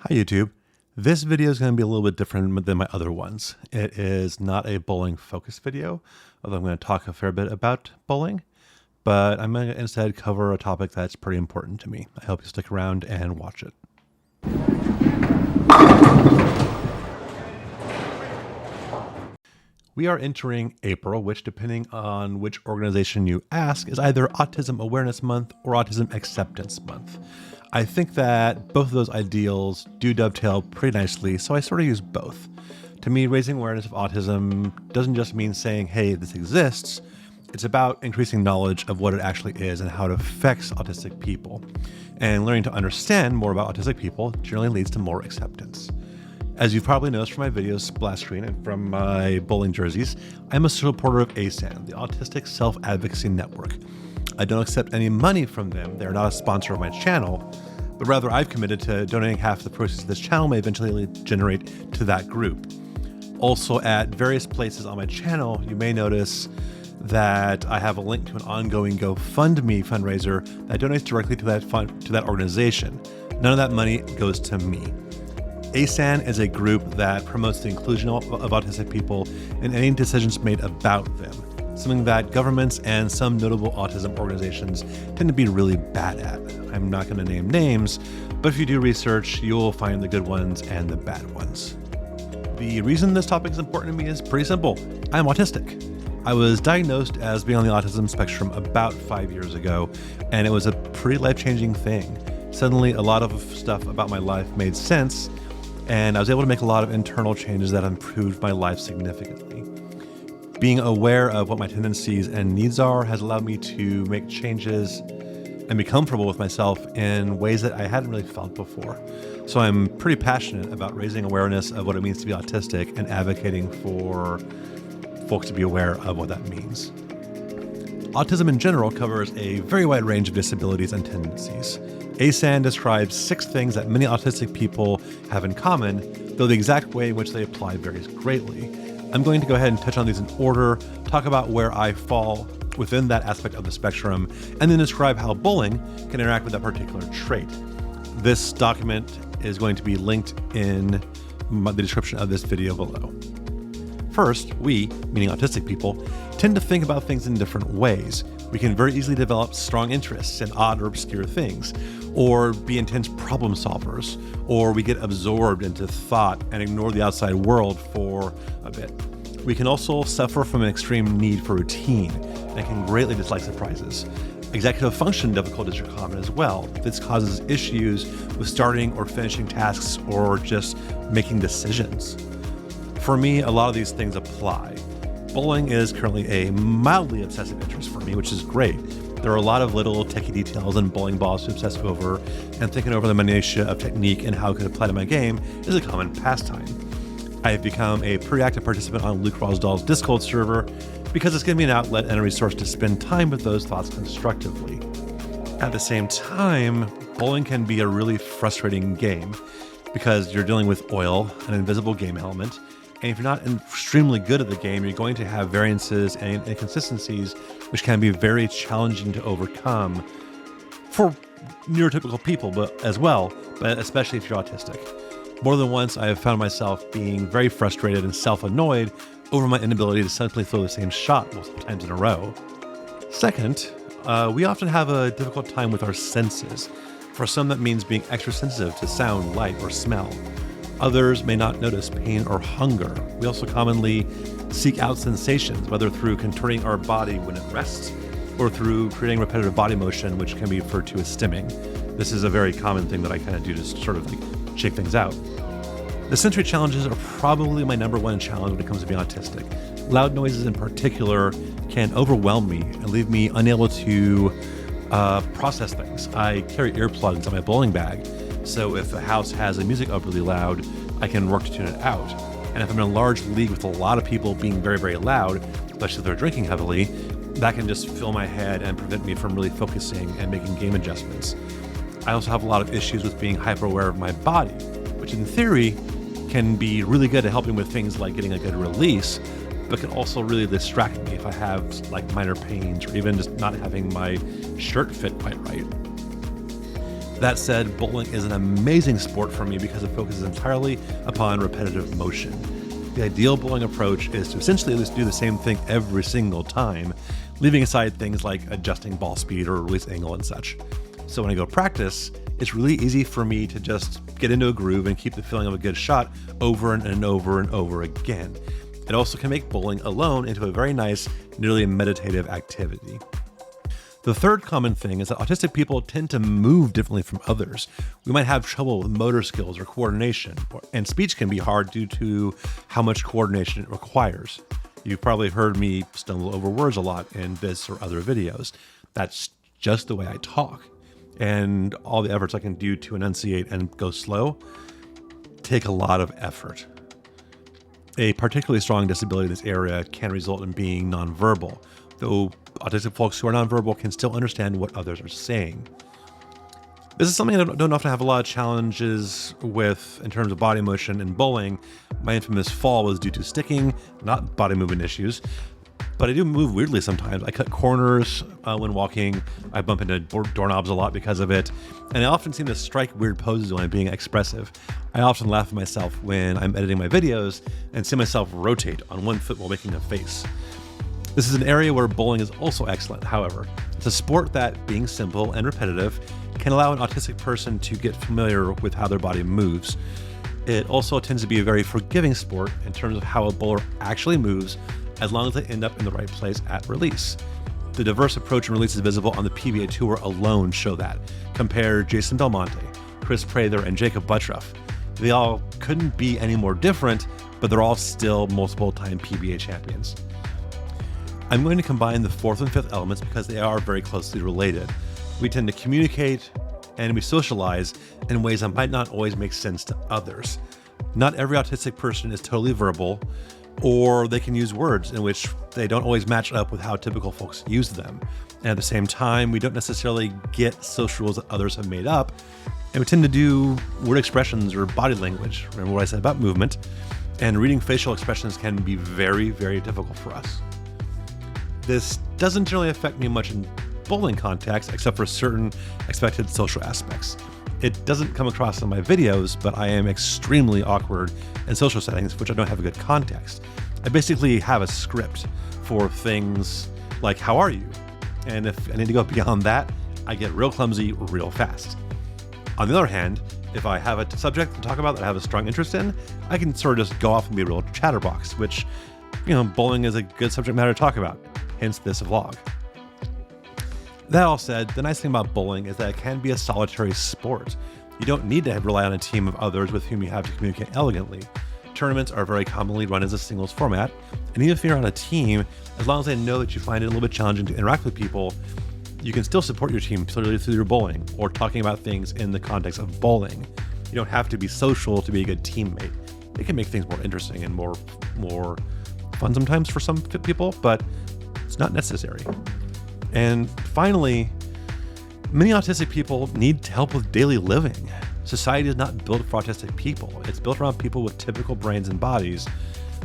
Hi YouTube. This video is going to be a little bit different than my other ones. It is not a bowling focused video, although I'm going to talk a fair bit about bowling, but I'm going to instead cover a topic that's pretty important to me. I hope you stick around and watch it. We are entering April, which depending on which organization you ask is either Autism Awareness Month or Autism Acceptance Month. I think that both of those ideals do dovetail pretty nicely, so I sort of use both. To me, raising awareness of autism doesn't just mean saying, hey, this exists. It's about increasing knowledge of what it actually is and how it affects autistic people. And learning to understand more about autistic people generally leads to more acceptance. As you've probably noticed from my videos splash screen and from my bowling jerseys, I'm a supporter of ASAN, the Autistic Self-Advocacy Network. I don't accept any money from them. They're not a sponsor of my channel, but rather I've committed to donating half the proceeds this channel may eventually generate to that group. Also, at various places on my channel, you may notice that I have a link to an ongoing GoFundMe fundraiser that donates directly to that organization. None of that money goes to me. ASAN is a group that promotes the inclusion of autistic people in any decisions made about them, something that governments and some notable autism organizations tend to be really bad at. I'm not going to name names, but if you do research, you'll find the good ones and the bad ones. The reason this topic is important to me is pretty simple. I'm autistic. I was diagnosed as being on the autism spectrum about 5 years ago, and it was a pretty life-changing thing. Suddenly, a lot of stuff about my life made sense, and I was able to make a lot of internal changes that improved my life significantly. Being aware of what my tendencies and needs are has allowed me to make changes and be comfortable with myself in ways that I hadn't really felt before. So I'm pretty passionate about raising awareness of what it means to be autistic and advocating for folks to be aware of what that means. Autism in general covers a very wide range of disabilities and tendencies. ASAN describes 6 things that many autistic people have in common, though the exact way in which they apply varies greatly. I'm going to go ahead and touch on these in order, talk about where I fall within that aspect of the spectrum, and then describe how bowling can interact with that particular trait. This document is going to be linked in the description of this video below. First, we, meaning autistic people, tend to think about things in different ways. We can very easily develop strong interests in odd or obscure things, or be intense problem solvers, or we get absorbed into thought and ignore the outside world for a bit. We can also suffer from an extreme need for routine and can greatly dislike surprises. Executive function difficulties are common as well. This causes issues with starting or finishing tasks or just making decisions. For me, a lot of these things apply. Bowling is currently a mildly obsessive interest for me, which is great. There are a lot of little techie details and bowling balls to obsess over, and thinking over the minutiae of technique and how it could apply to my game is a common pastime. I have become a pretty active participant on Luke Rosdahl's Discord server because it's given me an outlet and a resource to spend time with those thoughts constructively. At the same time, bowling can be a really frustrating game because you're dealing with oil, an invisible game element, and if you're not extremely good at the game, you're going to have variances and inconsistencies, which can be very challenging to overcome for neurotypical people, but especially if you're autistic. More than once, I have found myself being very frustrated and self-annoyed over my inability to simply throw the same shot multiple times in a row. Second, we often have a difficult time with our senses. For some, that means being extra sensitive to sound, light, or smell. Others may not notice pain or hunger. We also commonly seek out sensations, whether through contorting our body when it rests or through creating repetitive body motion, which can be referred to as stimming. This is a very common thing that I kind of do to sort of like shake things out. The sensory challenges are probably my number one challenge when it comes to being autistic. Loud noises in particular can overwhelm me and leave me unable to process things. I carry earplugs on my bowling bag, so if the house has the music up really loud, I can work to tune it out. And if I'm in a large league with a lot of people being very, very loud, especially if they're drinking heavily, that can just fill my head and prevent me from really focusing and making game adjustments. I also have a lot of issues with being hyper-aware of my body, which in theory can be really good at helping with things like getting a good release, but can also really distract me if I have like minor pains or even just not having my shirt fit quite right. That said, bowling is an amazing sport for me because it focuses entirely upon repetitive motion. The ideal bowling approach is to essentially at least do the same thing every single time, leaving aside things like adjusting ball speed or release angle and such. So when I go practice, it's really easy for me to just get into a groove and keep the feeling of a good shot over and over and over again. It also can make bowling alone into a very nice, nearly meditative activity. The third common thing is that autistic people tend to move differently from others. We might have trouble with motor skills or coordination, and speech can be hard due to how much coordination it requires. You've probably heard me stumble over words a lot in this or other videos. That's just the way I talk. And all the efforts I can do to enunciate and go slow take a lot of effort. A particularly strong disability in this area can result in being nonverbal, though autistic folks who are nonverbal can still understand what others are saying. This is something I don't often have a lot of challenges with in terms of body motion in bowling. My infamous fall was due to sticking, not body movement issues. But I do move weirdly sometimes. I cut corners when walking. I bump into doorknobs a lot because of it. And I often seem to strike weird poses when I'm being expressive. I often laugh at myself when I'm editing my videos and see myself rotate on one foot while making a face. This is an area where bowling is also excellent, however. It's a sport that, being simple and repetitive, can allow an autistic person to get familiar with how their body moves. It also tends to be a very forgiving sport in terms of how a bowler actually moves, as long as they end up in the right place at release. The diverse approach and releases visible on the PBA Tour alone show that. Compare Jason Belmonte, Chris Prather, and Jacob Buttroff. They all couldn't be any more different, but they're all still multiple-time PBA champions. I'm going to combine the fourth and fifth elements because they are very closely related. We tend to communicate and we socialize in ways that might not always make sense to others. Not every autistic person is totally verbal, or they can use words in which they don't always match up with how typical folks use them. And at the same time, we don't necessarily get social rules that others have made up, and we tend to do word expressions or body language. Remember what I said about movement? And reading facial expressions can be very, very difficult for us. This doesn't generally affect me much in bowling context, except for certain expected social aspects. It doesn't come across in my videos, but I am extremely awkward in social settings, which I don't have a good context. I basically have a script for things like, how are you? And if I need to go beyond that, I get real clumsy real fast. On the other hand, if I have a subject to talk about that I have a strong interest in, I can sort of just go off and be a real chatterbox, which, bowling is a good subject matter to talk about, hence this vlog. That all said, the nice thing about bowling is that it can be a solitary sport. You don't need to rely on a team of others with whom you have to communicate elegantly. Tournaments are very commonly run as a singles format, and even if you're on a team, as long as they know that you find it a little bit challenging to interact with people, you can still support your team clearly through your bowling or talking about things in the context of bowling. You don't have to be social to be a good teammate. It can make things more interesting and more fun sometimes for some people, but it's not necessary. And finally, many autistic people need help with daily living. Society is not built for autistic people. It's built around people with typical brains and bodies.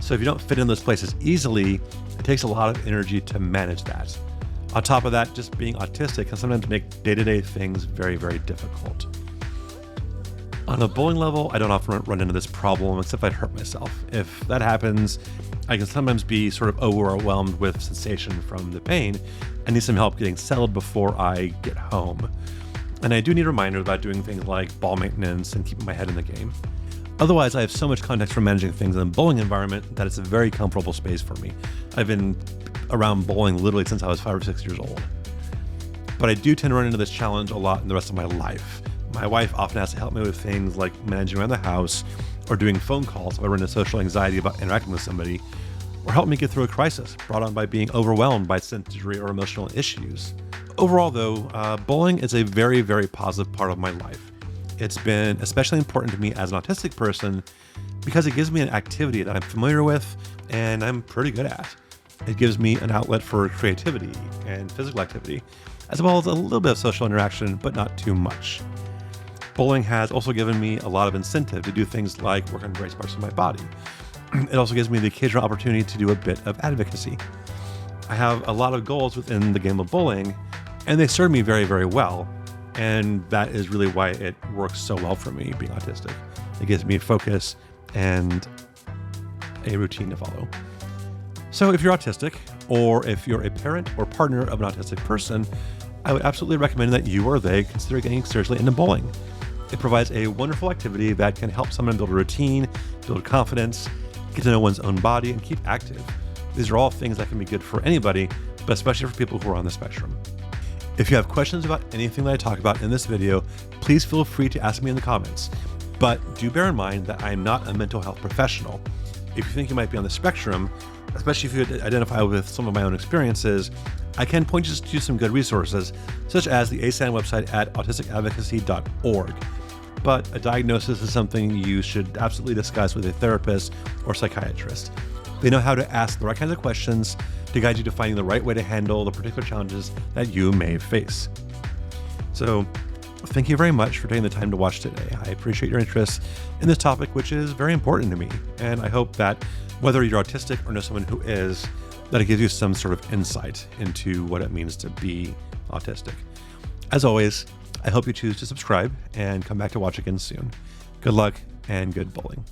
So if you don't fit in those places easily, it takes a lot of energy to manage that. On top of that, just being autistic can sometimes make day-to-day things very, very difficult. On a bowling level, I don't often run into this problem except if I'd hurt myself. If that happens, I can sometimes be sort of overwhelmed with sensation from the pain. I need some help getting settled before I get home. And I do need reminders about doing things like ball maintenance and keeping my head in the game. Otherwise, I have so much context for managing things in a bowling environment that it's a very comfortable space for me. I've been around bowling literally since I was 5 or 6 years old. But I do tend to run into this challenge a lot in the rest of my life. My wife often has to help me with things like managing around the house or doing phone calls if I run into social anxiety about interacting with somebody, or help me get through a crisis brought on by being overwhelmed by sensory or emotional issues. Overall, though, bowling is a very, very positive part of my life. It's been especially important to me as an autistic person because it gives me an activity that I'm familiar with and I'm pretty good at. It gives me an outlet for creativity and physical activity, as well as a little bit of social interaction, but not too much. Bowling has also given me a lot of incentive to do things like work on various parts of my body. It also gives me the occasional opportunity to do a bit of advocacy. I have a lot of goals within the game of bowling, and they serve me very, very well. And that is really why it works so well for me, being autistic. It gives me focus and a routine to follow. So if you're autistic, or if you're a parent or partner of an autistic person, I would absolutely recommend that you or they consider getting seriously into bowling. It provides a wonderful activity that can help someone build a routine, build confidence, get to know one's own body, and keep active. These are all things that can be good for anybody, but especially for people who are on the spectrum. If you have questions about anything that I talk about in this video, please feel free to ask me in the comments. But do bear in mind that I am not a mental health professional. If you think you might be on the spectrum, especially if you identify with some of my own experiences, I can point you to some good resources, such as the ASAN website at autisticadvocacy.org. But a diagnosis is something you should absolutely discuss with a therapist or psychiatrist. They know how to ask the right kinds of questions to guide you to finding the right way to handle the particular challenges that you may face. So, thank you very much for taking the time to watch today. I appreciate your interest in this topic, which is very important to me. And I hope that whether you're autistic or know someone who is, that it gives you some sort of insight into what it means to be autistic. As always, I hope you choose to subscribe and come back to watch again soon. Good luck and good bowling.